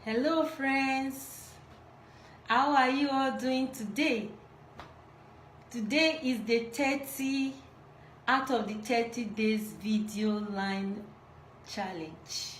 Hello friends, how are you all doing today? Today is the 30 out of the 30 days video line challenge,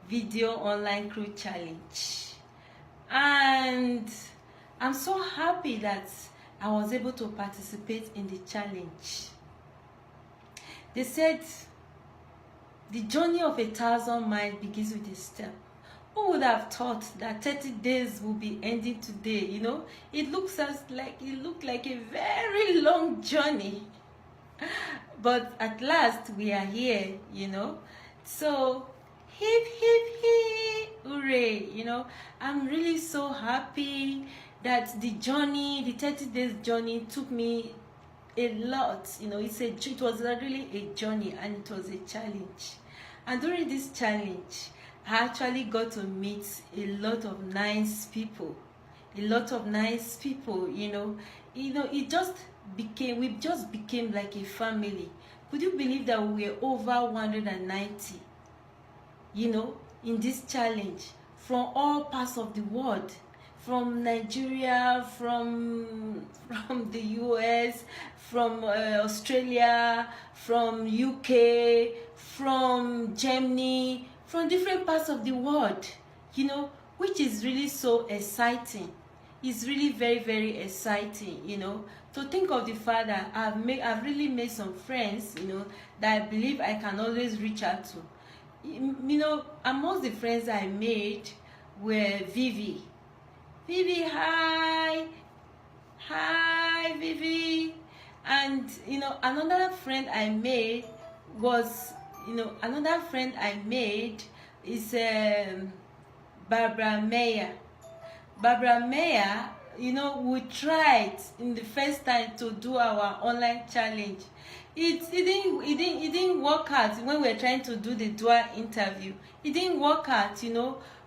video online crew challenge, and I'm so happy that I was able to participate in the challenge. They said the journey of 1,000 miles begins with a step. Who would have thought that 30 days will be ending today? It looked like a very long journey, but at last we are here. So hip hip hip, hooray! I'm really so happy that the 30 days journey took me a lot. It was really a journey and it was a challenge. And during this challenge, I actually got to meet a lot of nice people. We just became like a family. Could you believe that we were over 190, in this challenge, from all parts of the world, from Nigeria, from the US, from Australia, from UK, from Germany, from different parts of the world, which is really so exciting. It's really very, very exciting, to think of the fact that I've really made some friends, that I believe I can always reach out to. Amongst the friends I made were Vivi. Vivi, hi Vivi. And another friend I made is Barbara Meyer. We tried in the first time to do our online challenge. It didn't work out when we were trying to do the dual interview. It didn't work out,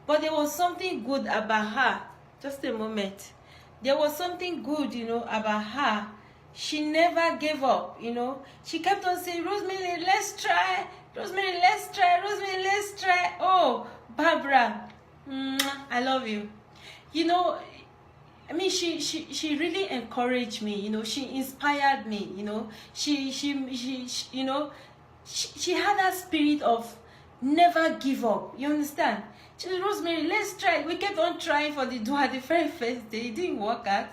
but there was something good about her. Just a moment. There was something good, about her. She never gave up, She kept on saying, Rosemary, let's try. Rosemary, let's try. Rosemary, let's try. Oh, Barbara, I love you. She really encouraged me, she inspired me, she had that spirit of never give up. You understand? She said, Rosemary, let's try. We kept on trying for the very first day. It didn't work out,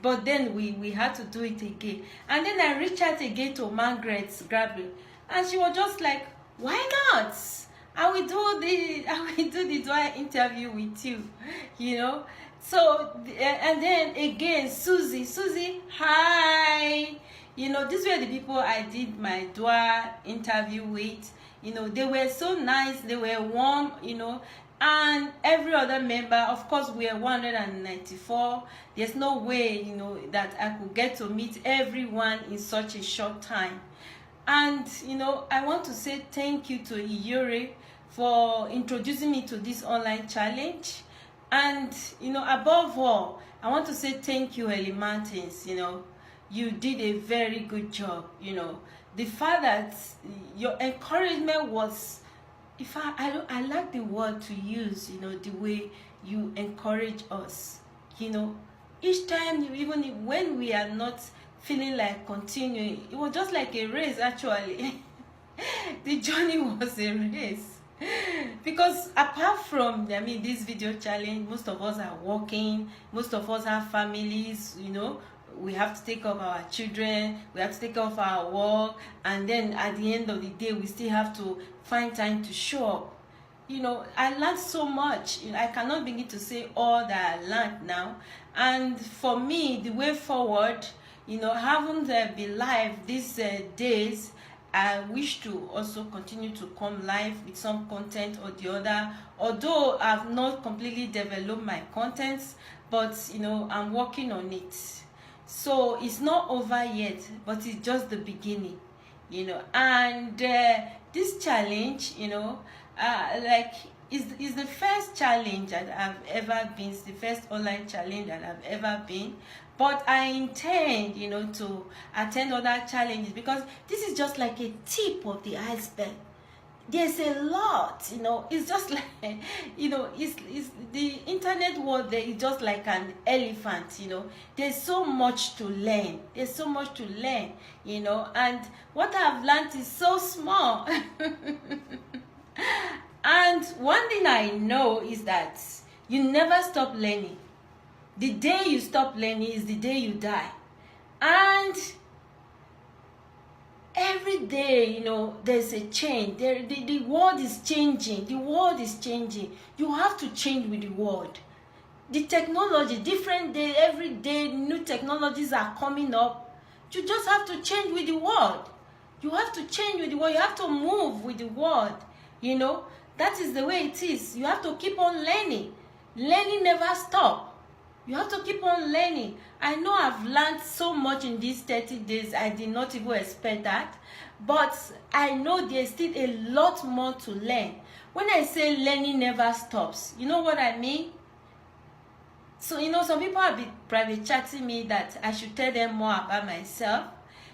but then we had to do it again. And then I reached out again to Margaret Gabriel, and she was just like, why not? I will do the dual interview with you, So, and then again, Susie, hi. These were the people I did my dual interview with. They were so nice, they were warm, and every other member. Of course, we are 194. There's no way, that I could get to meet everyone in such a short time. And, I want to say thank you to Iyore for introducing me to this online challenge. And, above all, I want to say thank you, Ellie Martins. You did a very good job. The fact that your encouragement was, I like the word to use, the way you encourage us. Each time, even when we are not feeling like continuing, it was just like a race, actually. The journey was a race. Because apart from this video challenge, most of us are working, most of us have families, we have to take care of our children, we have to take care of our work, and then at the end of the day we still have to find time to show up. I learned so much. I cannot begin to say all that I learned now. And for me, the way forward, having been live these days, I wish to also continue to come live with some content or the other, although I've not completely developed my contents, but I'm working on it. So it's not over yet, but it's just the beginning. And this challenge, is the first challenge that I've ever been. It's the first online challenge that I've ever been. But I intend, to attend other challenges, because this is just like a tip of the iceberg. there's a lot, it's just like, it's the internet world there is just like an elephant. There's so much to learn, and what I've learned is so small. And one thing I know is that you never stop learning. The day you stop learning is the day you die. And every day, there's a change. The world is changing. You have to change with the world. The technology, different day, every day, new technologies are coming up. You just have to change with the world. You have to move with the world. That is the way it is. You have to keep on learning. Learning never stops. You have to keep on learning. I know I've learned so much in these 30 days. I did not even expect that. But I know there's still a lot more to learn. When I say learning never stops, you know what I mean? So, some people have been private chatting me that I should tell them more about myself.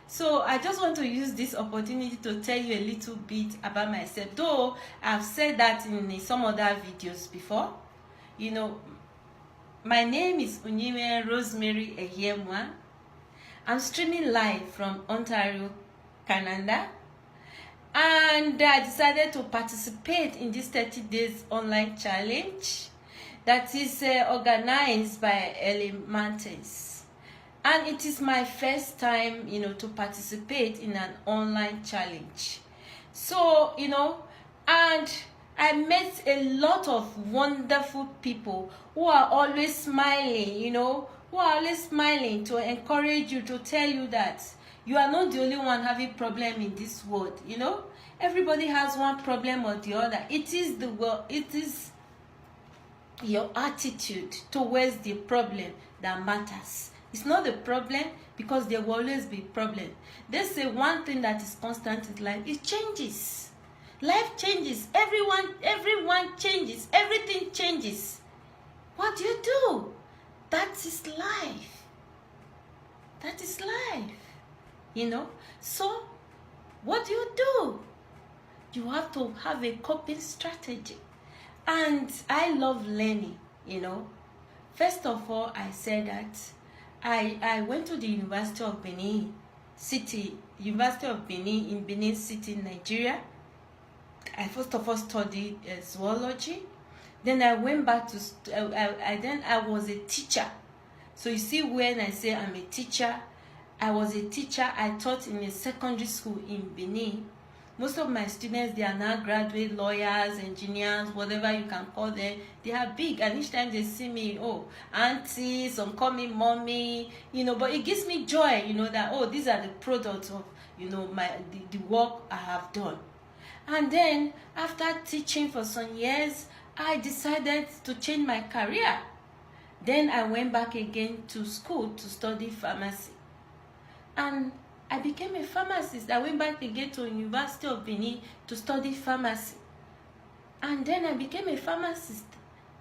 So I just want to use this opportunity to tell you a little bit about myself. Though I've said that in some other videos before. My name is Unyime Rosemary Ehiemwa. I'm streaming live from Ontario, Canada. And I decided to participate in this 30 days online challenge that is organized by LA Mountains. And it is my first time, to participate in an online challenge. So, and I met a lot of wonderful people who are always smiling, to encourage you, to tell you that you are not the only one having problem in this world, Everybody has one problem or the other. It is the world, it is your attitude towards the problem that matters. It's not the problem, because there will always be problem. They say one thing that is constant in life, it changes. Life changes. Everyone changes. Everything changes. What do you do? That is life. That is life. So, what do you do? You have to have a coping strategy. And I love learning, First of all, I said that I went to the University of Benin City, University of Benin in Benin City, Nigeria. I first of all studied zoology. Then I went back to, I was a teacher. So you see, when I say I'm a teacher, I was a teacher. I taught in a secondary school in Benin. Most of my students, they are now graduate lawyers, engineers, whatever you can call them. They are big, and each time they see me, auntie, some call me mommy, but it gives me joy, that, these are the products of, the work I have done. And then, after teaching for some years, I decided to change my career. Then I went back again to school to study pharmacy. And I became a pharmacist. I went back again to University of Benin to study pharmacy. And then I became a pharmacist,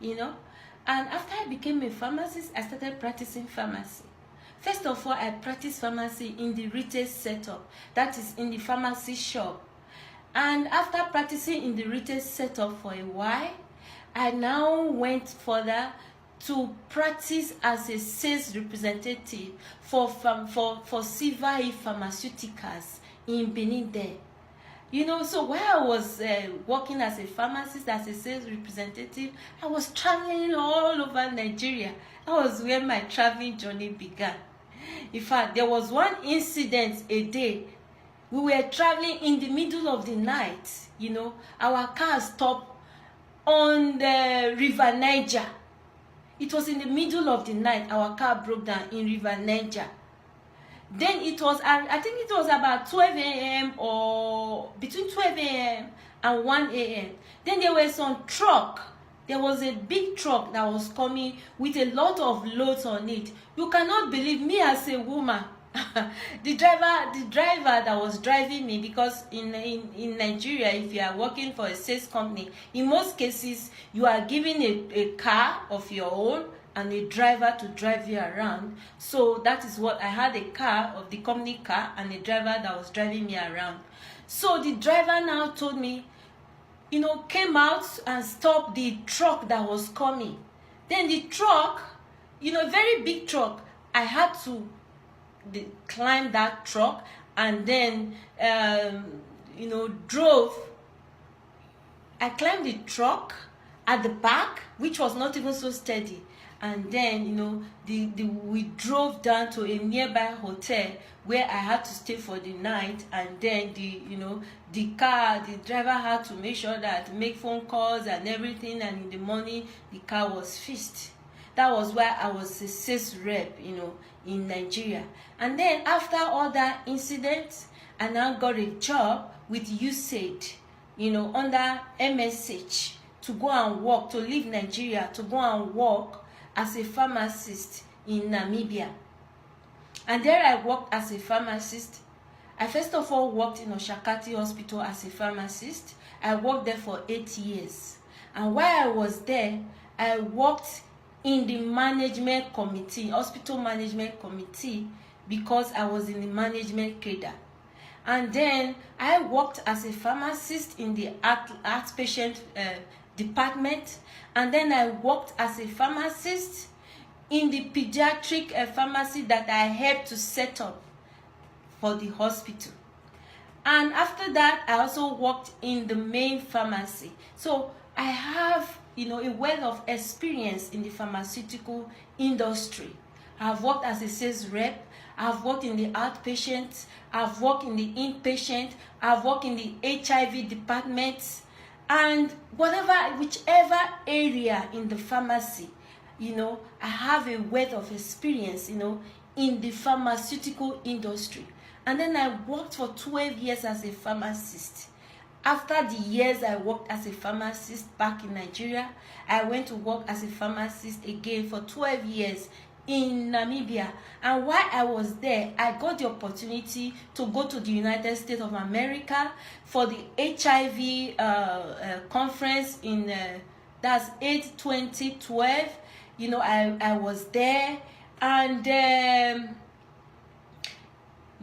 And after I became a pharmacist, I started practicing pharmacy. First of all, I practiced pharmacy in the retail setup. That is in the pharmacy shop. And after practicing in the retail setup for a while, I now went further to practice as a sales representative for Sivae Pharmaceuticals in Benin there. So while I was working as a pharmacist, as a sales representative, I was traveling all over Nigeria. That was where my traveling journey began. In fact, there was one incident a day. We were traveling in the middle of the night. Our car stopped on the River Niger. It was in the middle of the night. Our car broke down in River Niger. Then I think it was about 12 a.m. or between 12 a.m. and 1 a.m. Then there was some truck. There was a big truck that was coming with a lot of loads on it. You cannot believe me as a woman. the driver that was driving me, because in Nigeria, if you are working for a sales company, in most cases you are given a car of your own and a driver to drive you around. So that is what I had, a car of the company car and a driver that was driving me around. So the driver now told me, came out and stopped the truck that was coming. Then the truck, a very big truck, I had to climb that truck and then, drove. I climbed the truck at the back, which was not even so steady. And then, we drove down to a nearby hotel where I had to stay for the night. And then the driver had to make phone calls and everything. And in the morning, the car was fixed. That was why I was a sales rep, in Nigeria. And then after all that incident, I now got a job with USAID, under MSH, to go and work, to leave Nigeria, to go and work as a pharmacist in Namibia. And there I worked as a pharmacist. I first of all worked in Oshakati Hospital as a pharmacist. I worked there for 8 years. And while I was there, I worked in the management committee, hospital management committee, because I was in the management cadre. And then I worked as a pharmacist in the outpatient department. And then I worked as a pharmacist in the pediatric pharmacy that I helped to set up for the hospital. And after that, I also worked in the main pharmacy. So I have, a wealth of experience in the pharmaceutical industry. I've worked as a sales rep. I've worked in the outpatient. I've worked in the inpatient. I've worked in the HIV department. And whichever area in the pharmacy, I have a wealth of experience, in the pharmaceutical industry. And then I worked for 12 years as a pharmacist. After the years I worked as a pharmacist back in Nigeria, I went to work as a pharmacist again for 12 years in Namibia. And while I was there, I got the opportunity to go to the United States of America for the HIV conference in that's 8/20/12. I was there. And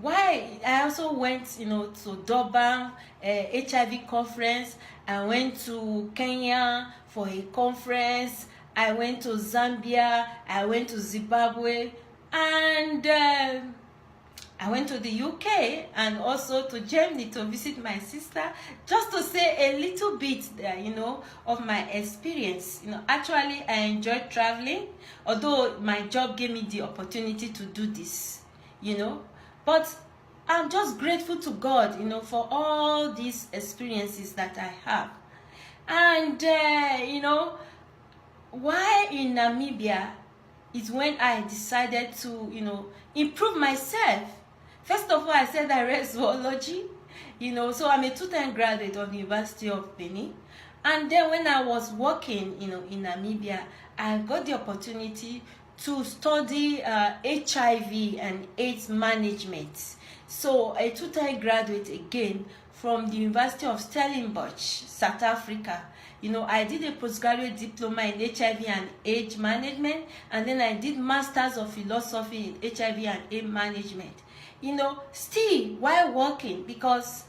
why I also went to Durban HIV conference. I went to Kenya for a conference. I went to Zambia. I went to Zimbabwe, and I went to the UK and also to Germany to visit my sister, just to say a little bit of my experience. Actually I enjoyed traveling, although my job gave me the opportunity to do this, but I'm just grateful to God, for all these experiences that I have. And why in Namibia is when I decided to improve myself. First of all, I said I read zoology, so I'm a two-time graduate of the University of Benin. And then when I was working, in Namibia, I got the opportunity to study HIV and AIDS management. So a two-time graduate again from the University of Stellenbosch, South Africa. I did a postgraduate diploma in HIV and AIDS management, and then I did Masters of Philosophy in HIV and AIDS management. Still while working, because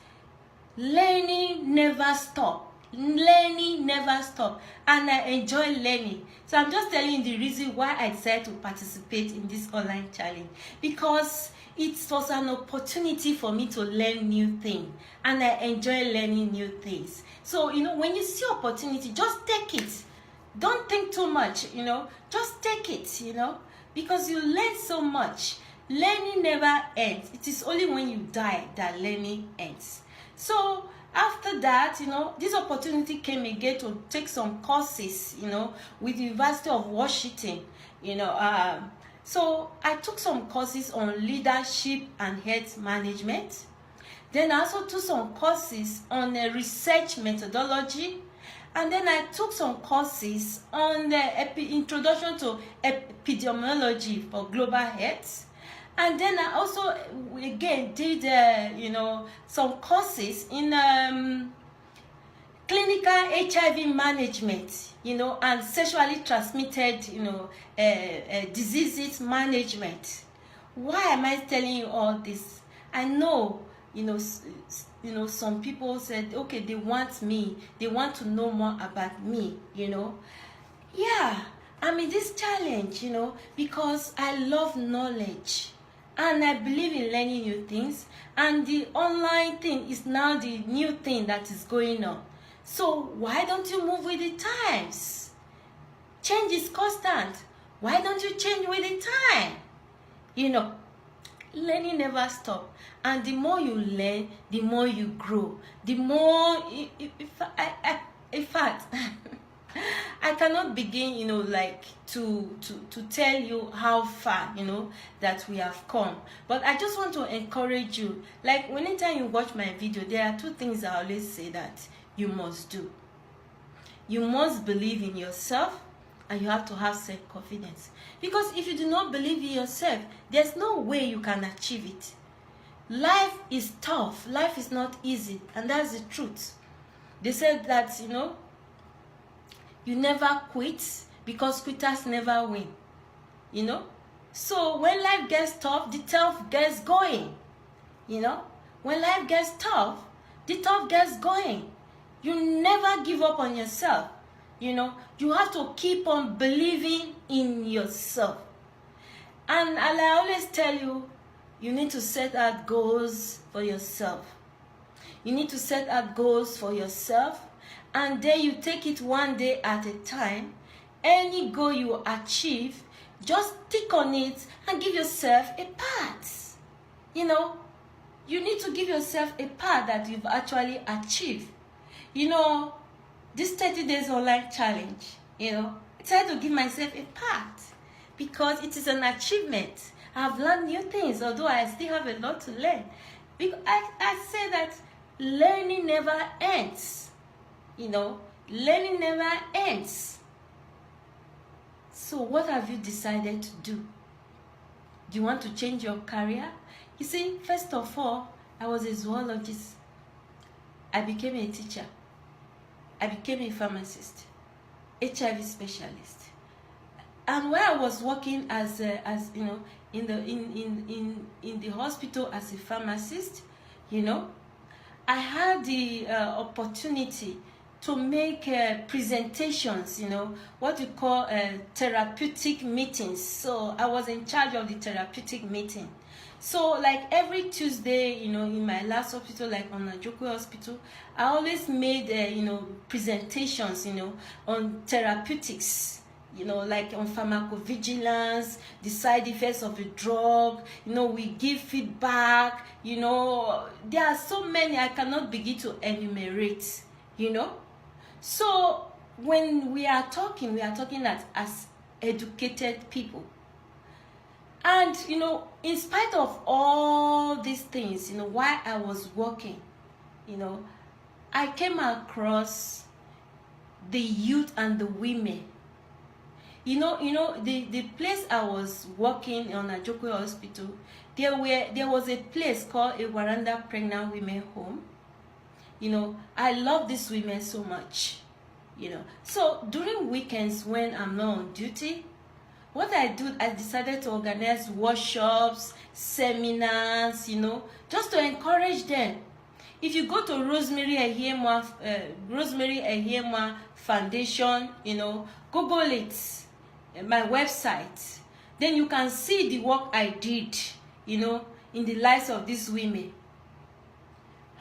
learning never stops. Learning never stops, and I enjoy learning. So I'm just telling you the reason why I decided to participate in this online challenge, because it was an opportunity for me to learn new things, and I enjoy learning new things. So when you see opportunity, just take it. Don't think too much, just take it, because you learn so much. Learning never ends. It is only when you die that learning ends. So after that, this opportunity came again to take some courses, with the University of Washington, so I took some courses on leadership and health management. Then I also took some courses on research methodology. And then I took some courses on the introduction to epidemiology for global health. And then I also again did some courses in clinical HIV management, and sexually transmitted diseases management. Why am I telling you all this? I know you know, some people said, okay, they want me, they want to know more about me, you know. Yeah, I'm in this challenge, you know, because I love knowledge and I believe in learning new things, and the online thing is now the new thing that is going on. So why don't you move with the times? Change is constant. Why don't you change with the time? You know, learning never stops, and the more you learn, the more you grow. The more, in fact, I cannot begin, you know, like to tell you how far, you know, that we have come. But I just want to encourage you. Like, whenever you watch my video, there are two things I always say that you must do. You must believe in yourself, and you have to have self-confidence. Because if you do not believe in yourself, there's no way you can achieve it. Life is tough. Life is not easy, and that's the truth. They said that, you know, you never quit, because quitters never win, you know. So when life gets tough, the tough gets going, you know. When life gets tough, the tough gets going. You never give up on yourself, you know. You have to keep on believing in yourself. And I always tell you, you need to set out goals for yourself. You need to set out goals for yourself, and then you take it one day at a time. Any goal you achieve, just tick on it and give yourself a pat. You know, you need to give yourself a pat that you've actually achieved. You know, this 30 days online challenge, you know, I try to give myself a pat because it is an achievement. I've learned new things, although I still have a lot to learn. Because I say that learning never ends. You know, learning never ends. So what have you decided to do? Do you want to change your career? You see, first of all, I was a zoologist. I became a teacher. I became a pharmacist, HIV specialist. And when I was working as you know, in the hospital as a pharmacist, you know, I had the opportunity to make presentations, you know, what we call therapeutic meetings. So I was in charge of the therapeutic meeting. So like every Tuesday, you know, in my last hospital, like on Ajokwe Hospital, I always made, you know, presentations, you know, on therapeutics, you know, like on pharmacovigilance, the side effects of a drug, you know, we give feedback, you know, there are so many I cannot begin to enumerate, you know. So when we are talking that as educated people. And, you know, in spite of all these things, you know, while I was working, you know, I came across the youth and the women. You know, the place I was working on Ajokwe Hospital, there was a place called a Waranda Pregnant Women Home. You know, I love these women so much, you know. So during weekends when I'm not on duty, what I do, I decided to organize workshops, seminars, you know, just to encourage them. If you go to Rosemary Ehiemwa Foundation, you know, Google it, my website, then you can see the work I did, you know, in the lives of these women.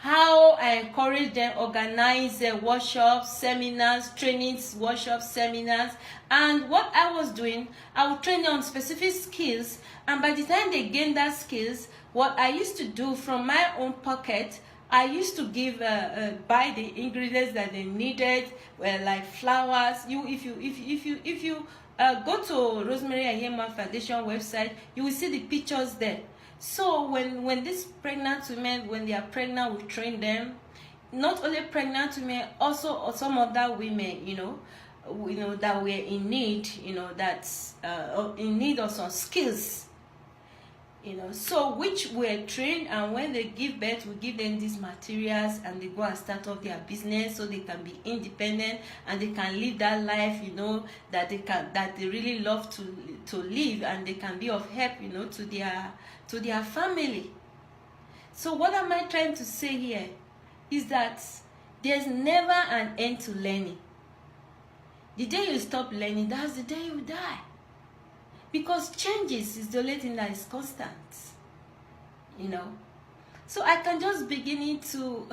How I encourage them, organize workshops, seminars, trainings, workshops, seminars. And what I was doing, I would train them on specific skills. And by the time they gain that skills, what I used to do from my own pocket, I used to give, buy the ingredients that they needed, like flowers. If you go to Rosemary Ehiemwa Foundation website, you will see the pictures there. So when these pregnant women, when they are pregnant, we train them. Not only pregnant women, also some other women, you know, that were in need, you know, that's in need of some skills, you know, so which were trained, and when they give birth, we give them these materials, and they go and start off their business, so they can be independent and they can live that life, you know, that they really love to live, and they can be of help, you know, to their family. So what am I trying to say here? is that there's never an end to learning. The day you stop learning, that's the day you die. Because changes is the only thing that is constant, you know. So I can just begin to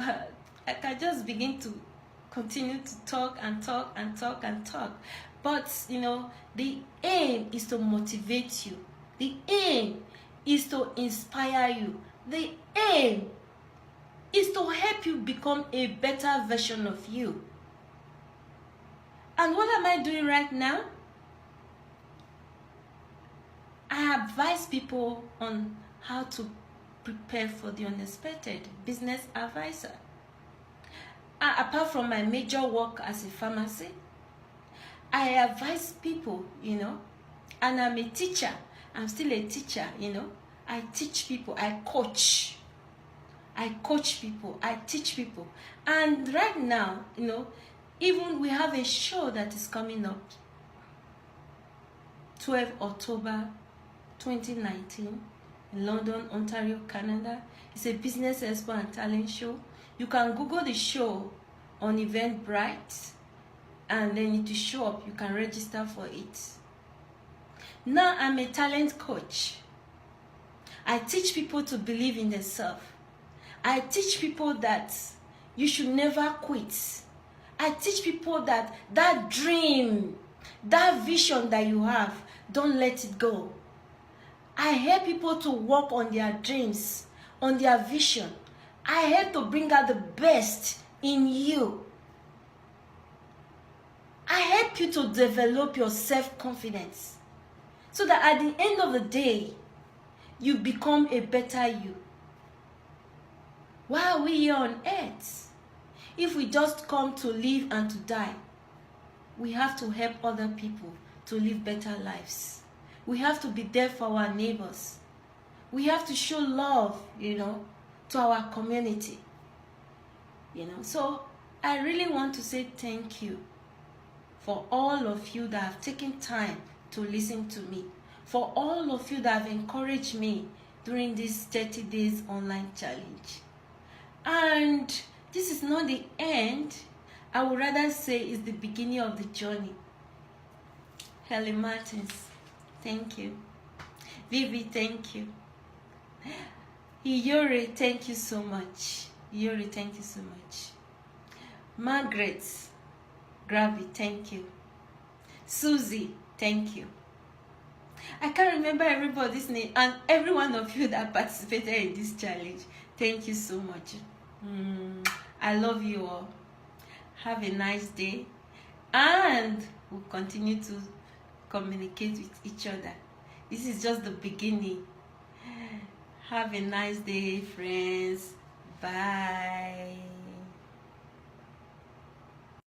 continue to talk and talk and talk and talk. But, you know, the aim is to motivate you. The aim is to inspire you. The aim is to help you become a better version of you. And what am I doing right now? I advise people on how to prepare for the unexpected. Business advisor. Apart from my major work as a pharmacy, I advise people, you know, and I'm a teacher. I'm still a teacher, you know. I teach people. I coach people. I teach people. And right now, you know, even we have a show that is coming up 12 October 2019 in London, Ontario, Canada. It's a business expo and talent show. You can Google the show on Eventbrite and then it will show up. You can register for it. Now I'm a talent coach. I teach people to believe in themselves. I teach people that you should never quit. I teach people that that dream, that vision that you have, don't let it go. I help people to work on their dreams, on their vision. I help to bring out the best in you. I help you to develop your self-confidence so that at the end of the day, you become a better you. Why are we here on earth? If we just come to live and to die, we have to help other people to live better lives. We have to be there for our neighbors. We have to show love, you know, to our community. You know, so I really want to say thank you for all of you that have taken time to listen to me. For all of you that have encouraged me during this 30 days online challenge. And this is not the end. I would rather say it's the beginning of the journey. Helen Martins, thank you. Vivi, thank you. Iyori, thank you so much. Iyori, thank you so much. Margaret, Gravy, thank you. Susie, thank you. I can't remember everybody's name, and every one of you that participated in this challenge, thank you so much. I love you all. Have a nice day, and we'll continue to communicate with each other. This is just the beginning. Have a nice day, friends. Bye.